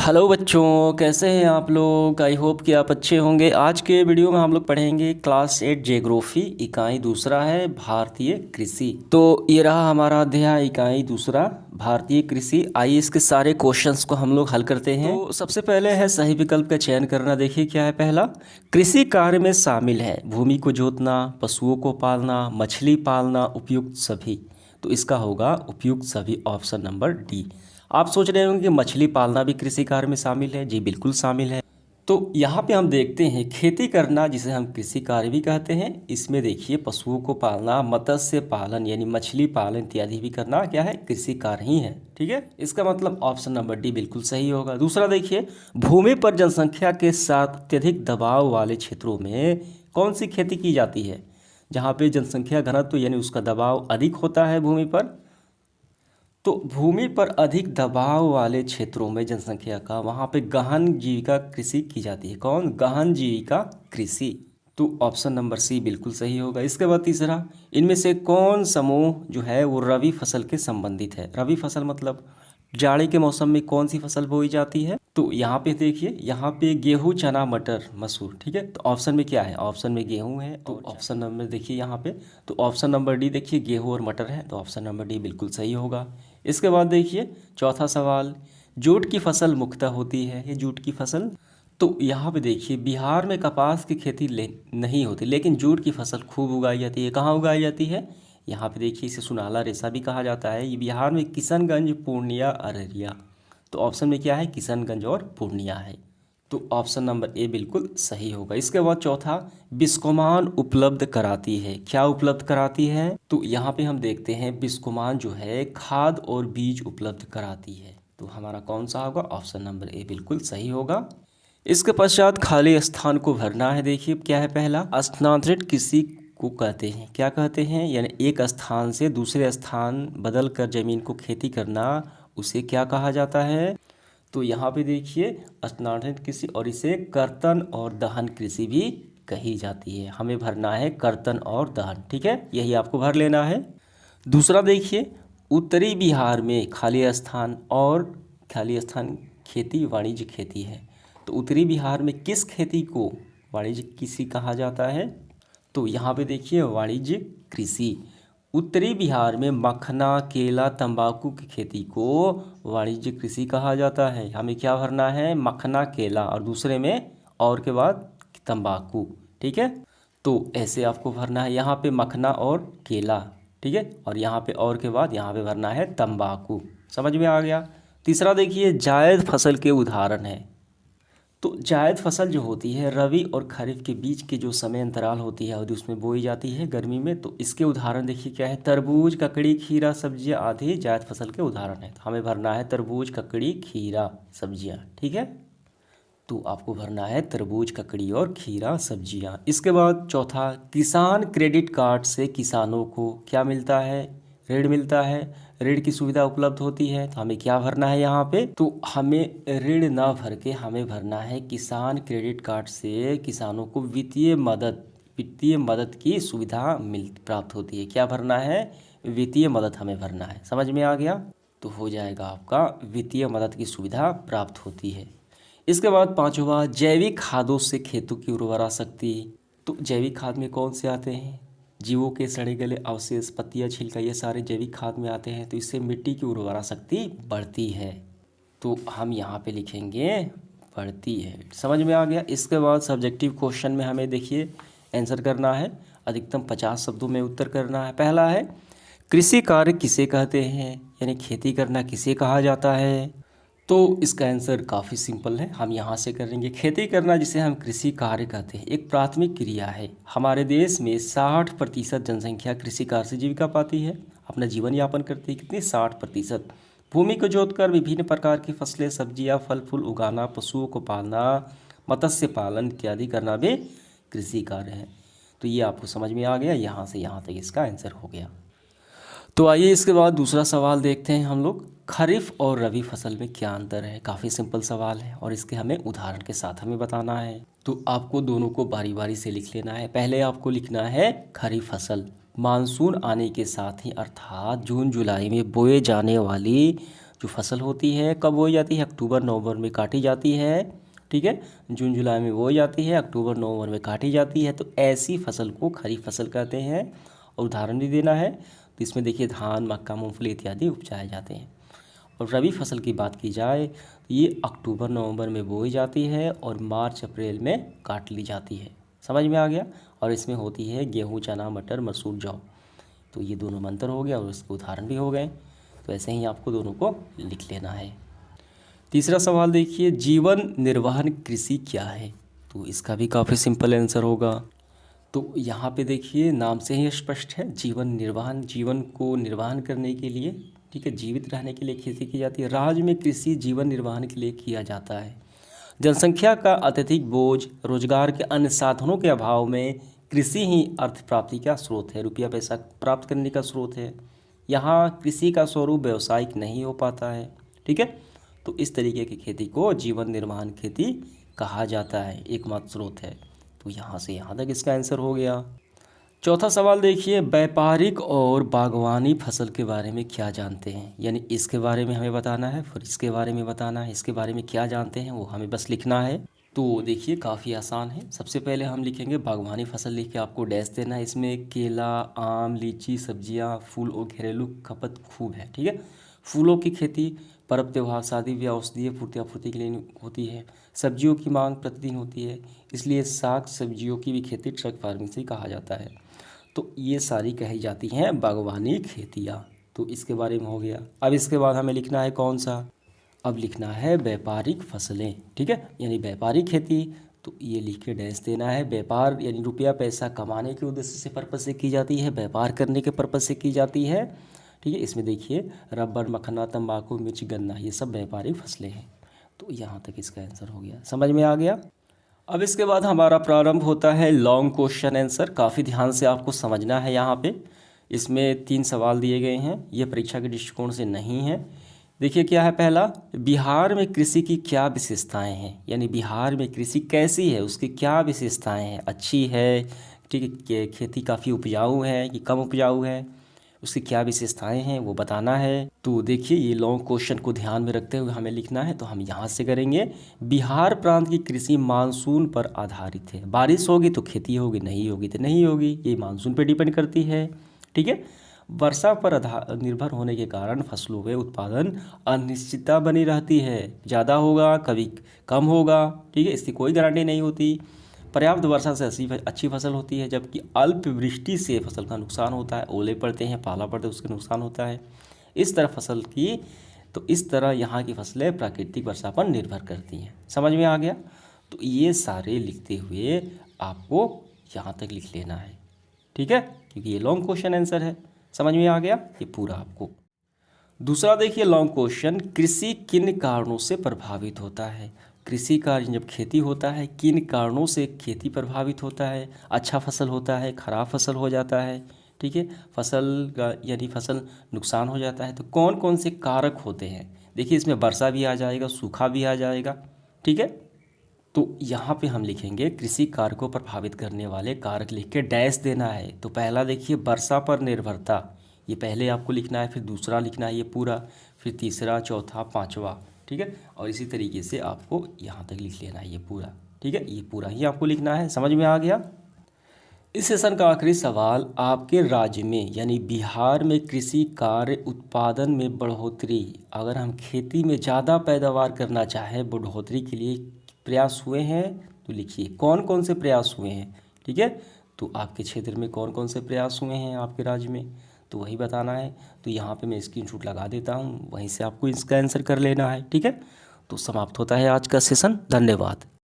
Hello बच्चों, कैसे हैं आप लोग। आई होप कि आप अच्छे होंगे। आज के वीडियो में हम लोग पढ़ेंगे क्लास 8 ज्योग्राफी, इकाई दूसरा है भारतीय कृषि। तो ये रहा हमारा अध्याय इकाई दूसरा भारतीय कृषि। आइए इसके सारे क्वेश्चंस को हम लोग हल करते हैं। तो सबसे पहले है सही विकल्प का चयन करना। देखिए क्या है पहला, कृषि कार्य में शामिल है भूमि को जोतना, पशुओं को पालना, मछली पालना, उपयुक्त सभी। तो इसका होगा उपयुक्त सभी, ऑप्शन नंबर डी। आप सोच रहे होंगे कि मछली पालना भी कृषि कार्य में शामिल है। जी बिल्कुल शामिल है। तो यहाँ पे हम देखते हैं खेती करना, जिसे हम कृषि कार्य भी कहते हैं। इसमें देखिए पशुओं को पालना, मत्स्य पालन यानी मछली पालन इत्यादि भी करना क्या है, कृषि कार्य ही है। ठीक है, इसका मतलब ऑप्शन नंबर डी बिल्कुल सही होगा। दूसरा देखिए, भूमि पर जनसंख्या के साथ अत्यधिक दबाव वाले क्षेत्रों में कौन सी खेती की जाती है। जहाँ पे जनसंख्या घनत्व यानी उसका दबाव अधिक होता है भूमि पर, तो भूमि पर अधिक दबाव वाले क्षेत्रों में जनसंख्या का, वहाँ पे गहन जीविका कृषि की जाती है। कौन, गहन जीविका कृषि। तो ऑप्शन नंबर सी बिल्कुल सही होगा। इसके बाद तीसरा, इनमें से कौन समूह जो है वो रबी फसल के संबंधित है। रबी फसल मतलब जाड़े के मौसम में कौन सी फसल बोई जाती है। तो यहाँ पे देखिए, यहाँ पे गेहूँ, चना, मटर, मसूर। ठीक है, तो ऑप्शन में क्या है, ऑप्शन में गेहूँ है। तो ऑप्शन नंबर देखिए यहाँ पे, तो ऑप्शन नंबर डी देखिए, गेहूँ और मटर है। तो ऑप्शन नंबर डी बिल्कुल सही होगा। इसके बाद देखिए चौथा सवाल, जूट की फसल मुख्यतः होती है। ये जूट की फसल, तो यहाँ पे देखिए बिहार में कपास की खेती नहीं होती, लेकिन जूट की फसल खूब उगाई जाती है। कहाँ उगाई जाती है, यहाँ पे देखिए इसे सुनाला रेशा भी कहा जाता है। ये बिहार में किशनगंज, पूर्णिया, अररिया। तो ऑप्शन में क्या है, किशनगंज और पूर्णिया है। तो ऑप्शन नंबर ए बिल्कुल सही होगा। इसके बाद चौथा, बिस्कोमान उपलब्ध कराती है। क्या उपलब्ध कराती है, तो यहाँ पे हम देखते हैं बिस्कोमान जो है खाद और बीज उपलब्ध कराती है। तो हमारा कौन सा होगा, ऑप्शन नंबर ए बिल्कुल सही होगा। इसके पश्चात खाली स्थान को भरना है। देखिए क्या है पहला, स्थानांतरित कृषि को कहते हैं। क्या कहते हैं, यानी एक स्थान से दूसरे स्थान बदल कर जमीन को खेती करना, उसे क्या कहा जाता है। तो यहाँ पे देखिए स्थानांतरित कृषि, और इसे कर्तन और दहन कृषि भी कही जाती है। हमें भरना है कर्तन और दहन। ठीक है, यही आपको भर लेना है। दूसरा देखिए, उत्तरी बिहार में खाली स्थान खेती वाणिज्य खेती है। तो उत्तरी बिहार में किस खेती को वाणिज्य कृषि कहा जाता है। तो यहाँ पे देखिए वाणिज्य कृषि। उत्तरी बिहार में मखना, केला, तंबाकू की खेती को वाणिज्य कृषि कहा जाता है। हमें क्या भरना है, मखना, केला, और दूसरे में और के बाद तंबाकू। ठीक है, तो ऐसे आपको भरना है, यहाँ पे मखना और केला। ठीक है, और यहाँ पे और के बाद यहाँ पे भरना है तंबाकू। समझ में आ गया। तीसरा देखिए, जायद फसल के उदाहरण है। तो जायद फसल जो होती है रबी और खरीफ के बीच के जो समय अंतराल होती है और उसमें बोई जाती है गर्मी में। तो इसके उदाहरण देखिए क्या है, तरबूज, ककड़ी, खीरा, सब्जियां आदि जायद फसल के उदाहरण है। तो हमें भरना है तरबूज, ककड़ी, खीरा, सब्जियां। ठीक है, तो आपको भरना है तरबूज, ककड़ी और खीरा सब्जियां। इसके बाद चौथा, किसान क्रेडिट कार्ड से किसानों को क्या मिलता है, ऋण मिलता है, ऋण की सुविधा उपलब्ध होती है। तो हमें क्या भरना है यहाँ पे, तो हमें ऋण ना भर के हमें भरना है किसान क्रेडिट कार्ड से किसानों को वित्तीय मदद की सुविधा प्राप्त होती है। क्या भरना है, वित्तीय मदद हमें भरना है। समझ में आ गया, तो हो जाएगा आपका वित्तीय मदद की सुविधा प्राप्त होती है। इसके बाद पांचवा, जैविक खादों से खेतों की उर्वरा शक्ति। तो जैविक खाद में कौन से आते हैं, जीवों के सड़े गले अवशेष, पत्तियां, छिलका, ये सारे जैविक खाद में आते हैं। तो इससे मिट्टी की उर्वरा शक्ति बढ़ती है। तो हम यहाँ पे लिखेंगे बढ़ती है। समझ में आ गया। इसके बाद सब्जेक्टिव क्वेश्चन में हमें देखिए आंसर करना है, अधिकतम 50 शब्दों में उत्तर करना है। पहला है, कृषि कार्य किसे कहते हैं, यानी खेती करना किसे कहा जाता है। तो इसका आंसर काफ़ी सिंपल है, हम यहाँ से करेंगे। खेती करना, जिसे हम कृषि कार्य कहते हैं, एक प्राथमिक क्रिया है। हमारे देश में 60% जनसंख्या कृषि कार्य से जीविका पाती है, अपना जीवन यापन करती है। कितनी, 60%। भूमि को जोतकर विभिन्न प्रकार की फसलें, सब्जियां, फल फूल उगाना, पशुओं को पालना, मत्स्य पालन इत्यादि करना भी कृषि कार्य है। तो ये आपको समझ में आ गया, यहाँ से यहाँ तक इसका आंसर हो गया। तो आइए इसके बाद दूसरा सवाल देखते हैं हम लोग, खरीफ और रबी फसल में क्या अंतर है। काफ़ी सिंपल सवाल है और इसके हमें उदाहरण के साथ हमें बताना है। तो आपको दोनों को बारी बारी से लिख लेना है। पहले आपको लिखना है खरीफ फसल, मानसून आने के साथ ही अर्थात जून जुलाई में बोए जाने वाली जो फसल होती है कब बोई जाती है, अक्टूबर नवंबर में काटी जाती है, ठीक है। जून जुलाई में बोई जाती है, अक्टूबर नवंबर में काटी जाती है। तो ऐसी फसल को खरीफ फसल कहते हैं। और उदाहरण भी देना है, तो इसमें देखिए धान, मक्का, मूंगफली इत्यादि उपजाए जाते हैं। और रबी फसल की बात की जाए तो ये अक्टूबर नवंबर में बोई जाती है और मार्च अप्रैल में काट ली जाती है। समझ में आ गया। और इसमें होती है गेहूँ, चना, मटर, मसूर, जौ। तो ये दोनों मंत्र हो गया और इसके उदाहरण भी हो गए। तो ऐसे ही आपको दोनों को लिख लेना है। तीसरा सवाल देखिए, जीवन निर्वाह कृषि क्या है। तो इसका भी काफ़ी सिंपल आंसर होगा। तो यहाँ पे देखिए नाम से ही स्पष्ट है, जीवन निर्वाह, जीवन को निर्वाह करने के लिए, ठीक है, जीवित रहने के लिए खेती की जाती है। राज्य में कृषि जीवन निर्वाह के लिए किया जाता है। जनसंख्या का अत्यधिक बोझ, रोजगार के अन्य साधनों के अभाव में कृषि ही अर्थ प्राप्ति का स्रोत है, रुपया पैसा प्राप्त करने का स्रोत है। यहाँ कृषि का स्वरूप व्यावसायिक नहीं हो पाता है, ठीक है। तो इस तरीके की खेती को जीवन निर्वाह खेती कहा जाता है, एकमात्र स्रोत है। तो यहाँ से यहाँ तक इसका आंसर हो गया। चौथा सवाल देखिए, व्यापारिक और बागवानी फसल के बारे में क्या जानते हैं। यानी इसके बारे में हमें बताना है, फिर इसके बारे में बताना है, इसके बारे में क्या जानते हैं वो हमें बस लिखना है। तो देखिए काफ़ी आसान है। सबसे पहले हम लिखेंगे बागवानी फसल, लिख के आपको डैश देना है। इसमें केला, आम, लीची, सब्जियां, फूल और घरेलू खपत खूब है, ठीक है। फूलों की खेती पर्व त्योहार, शादी ब्याह, औषधीय पूर्ति के लिए होती है। सब्जियों की मांग प्रतिदिन होती है, इसलिए साग सब्जियों की भी खेती ट्रक फार्मिंग से कहा जाता है। तो ये सारी कही जाती हैं बागवानी खेतियाँ। तो इसके बारे में हो गया। अब इसके बाद हमें लिखना है कौन सा, अब लिखना है व्यापारिक फसलें, ठीक है, यानी व्यापारिक खेती। तो ये लिख के डैश देना है। व्यापार यानी रुपया पैसा कमाने के उद्देश्य से पर्पज से की जाती है, व्यापार करने के पर्पज से की जाती है, ठीक है। इसमें देखिए रबर, मखना, तंबाकू, मिर्च, गन्ना, ये सब व्यापारिक फसलें हैं। तो यहाँ तक इसका आंसर हो गया, समझ में आ गया। अब इसके बाद हमारा प्रारंभ होता है लॉन्ग क्वेश्चन आंसर। काफ़ी ध्यान से आपको समझना है। यहाँ पे इसमें 3 सवाल दिए गए हैं, ये परीक्षा के दृष्टिकोण से नहीं है। देखिए क्या है, पहला, बिहार में कृषि की क्या विशेषताएं हैं। यानी बिहार में कृषि कैसी है, उसकी क्या विशेषताएं हैं, अच्छी है, ठीक है, खेती काफ़ी उपजाऊ है कि कम उपजाऊ है, उसकी क्या विशेषताएं हैं वो बताना है। तो देखिए ये लॉन्ग क्वेश्चन को ध्यान में रखते हुए हमें लिखना है। तो हम यहाँ से करेंगे, बिहार प्रांत की कृषि मानसून पर आधारित है। बारिश होगी तो खेती होगी, नहीं होगी तो नहीं होगी, ये मानसून पर डिपेंड करती है, ठीक है। वर्षा पर निर्भर होने के कारण फसलों में उत्पादन अनिश्चितता बनी रहती है, ज़्यादा होगा कभी कम होगा, ठीक है, इसकी कोई गारंटी नहीं होती। पर्याप्त वर्षा से अच्छी फसल होती है, जबकि अल्प वृष्टि से फसल का नुकसान होता है, ओले पड़ते हैं, पाला पड़ते हैं, उसके नुकसान होता है। इस तरह फसल की, तो इस तरह यहाँ की फसलें प्राकृतिक वर्षा पर निर्भर करती हैं। समझ में आ गया। तो ये सारे लिखते हुए आपको यहाँ तक लिख लेना है, ठीक है, क्योंकि ये लॉन्ग क्वेश्चन आंसर है। समझ में आ गया ये पूरा आपको। दूसरा देखिए लॉन्ग क्वेश्चन, कृषि किन कारणों से प्रभावित होता है। कृषि कार्य जब खेती होता है, किन कारणों से खेती प्रभावित होता है। अच्छा फसल होता है, खराब फसल हो जाता है, ठीक है, फसल का यानी फसल नुकसान हो जाता है। तो कौन कौन से कारक होते हैं। देखिए इसमें वर्षा भी आ जाएगा, सूखा भी आ जाएगा, ठीक है। तो यहाँ पे हम लिखेंगे कृषि कार्य को प्रभावित करने वाले कारक, लिख के डैश देना है। तो पहला देखिए वर्षा पर निर्भरता, ये पहले आपको लिखना है, फिर दूसरा लिखना है ये पूरा, फिर तीसरा, चौथा, पांचवा, ठीक है। और इसी तरीके से आपको यहाँ तक लिख लेना है ये पूरा, ठीक है, ये पूरा ही आपको लिखना है। समझ में आ गया। इस सेशन का आखिरी सवाल, आपके राज्य में यानी बिहार में कृषि कार्य उत्पादन में बढ़ोतरी, अगर हम खेती में ज़्यादा पैदावार करना चाहें, बढ़ोतरी के लिए प्रयास हुए हैं। तो लिखिए कौन कौन से प्रयास हुए हैं, ठीक है। तो आपके क्षेत्र में कौन कौन से प्रयास हुए हैं आपके राज्य में, तो वही बताना है। तो यहाँ पे मैं स्क्रीनशॉट लगा देता हूँ, वहीं से आपको इसका आंसर कर लेना है, ठीक है। तो समाप्त होता है आज का सेशन। धन्यवाद।